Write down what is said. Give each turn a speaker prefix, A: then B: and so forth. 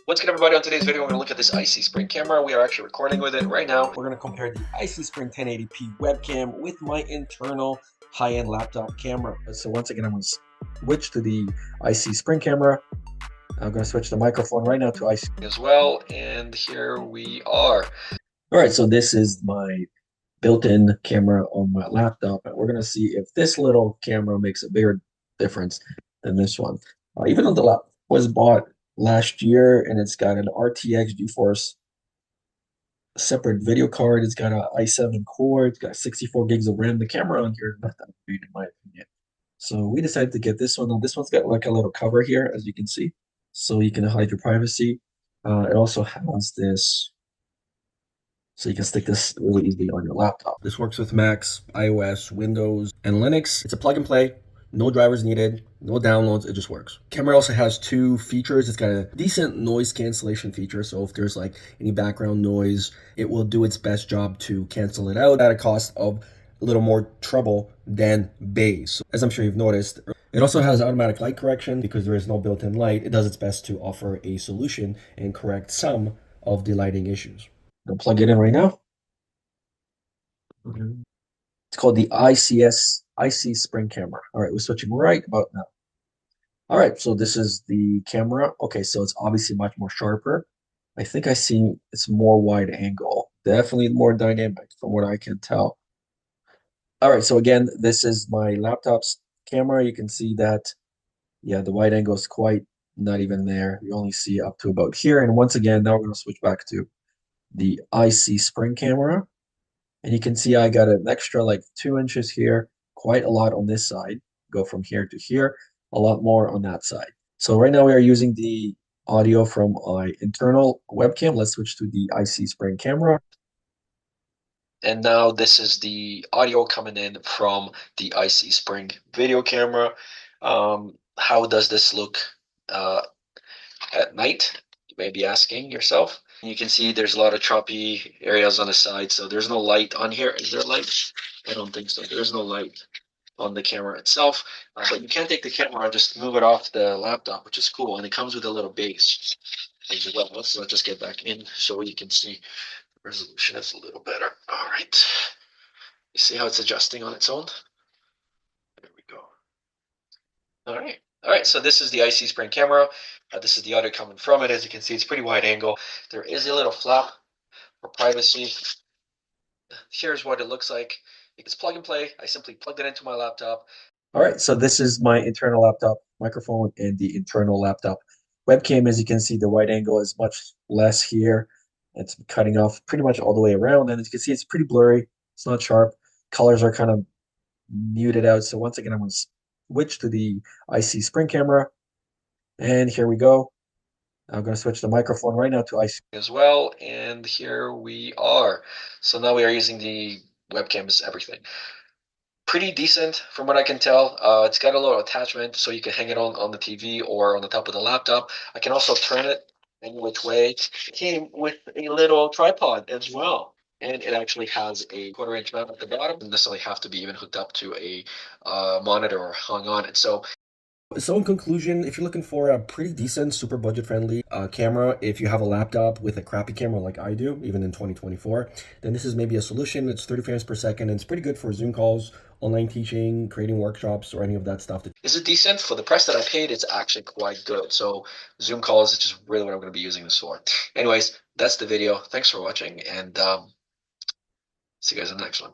A: What's good, everybody? On today's video, we're going to look at this ICspring camera. We are actually recording with it right now. We're going to compare the ICspring 1080p webcam with my internal high-end laptop camera. So once again, I'm going to switch to the ICspring camera. I'm going to switch the microphone right now to ICspring as well. And here we are. All right, so this is my built-in camera on my laptop. And we're going to see if this little camera makes a bigger difference than this one. Even though the laptop was bought last year and it's got an RTX GeForce separate video card, it's got an i7 core, it's got 64 gigs of RAM. The camera on here is not that great in my opinion. So we decided to get this one. Now this one's got like a little cover here, as you can see, so you can hide your privacy. It also has this, so you can stick this really easily on your laptop. This works with Macs, iOS, Windows, and Linux. It's a plug and play. No drivers needed, no downloads, it just works. Camera also has two features. It's got a decent noise cancellation feature, so if there's like any background noise, it will do its best job to cancel it out at a cost of a little more trouble than bass. So, as I'm sure you've noticed, it also has automatic light correction because there is no built-in light. It does its best to offer a solution and correct some of the lighting issues. I'll plug it in right now. It's called the ICspring camera. All right, we're switching right about now. All right, so this is the camera. Okay, so it's obviously much more sharper. I think I see it's more wide angle. Definitely more dynamic from what I can tell. All right, so again, this is my laptop's camera. You can see that, yeah, the wide angle is quite not even there. You only see up to about here. And once again, now we're going to switch back to the ICspring camera. And you can see I got an extra like 2 inches here, quite a lot on this side. Go from here to here, a lot more on that side. So right now we are using the audio from my internal webcam. Let's switch to the ICspring camera. And now this is the audio coming in from the ICspring video camera. How does this look at night? You may be asking yourself. You can see there's a lot of choppy areas on the side, so there's no light on here. Is there light? I don't think so. There's no light on the camera itself, but you can take the camera and just move it off the laptop, which is cool, and it comes with a little base as well. So let's just get back in so you can see the resolution is a little better. All right. You see how it's adjusting on its own? There we go. All right. All right, so this is the ICspring camera. This is the audio coming from it. As you can see, it's pretty wide angle. There is a little flap for privacy. Here's what it looks like. It's plug and play. I simply plugged it into my laptop. All right, so this is my internal laptop microphone and the internal laptop webcam. As you can see, the wide angle is much less here. It's cutting off pretty much all the way around. And as you can see, it's pretty blurry. It's not sharp. Colors are kind of muted out. So once again, I'm going to switch to the ICspring camera. And here we go. I'm going to switch the microphone right now to IC as well. And here we are. So now we are using the webcam as everything. Pretty decent from what I can tell. It's got a little attachment so you can hang it on the TV or on the top of the laptop. I can also turn it any which way. It came with a little tripod as well. And it actually has a 1/4 inch mount at the bottom. It doesn't necessarily have to be even hooked up to a monitor or hung on it. So in conclusion, if you're looking for a pretty decent, super budget friendly camera, if you have a laptop with a crappy camera like I do, even in 2024, then this is maybe a solution. It's 30 frames per second, and it's pretty good for Zoom calls, online teaching, creating workshops, or any of that stuff. Is it decent? For the price that I paid, it's actually quite good. So Zoom calls is just really what I'm going to be using this for. Anyways, that's the video. Thanks for watching, and see you guys in the next one.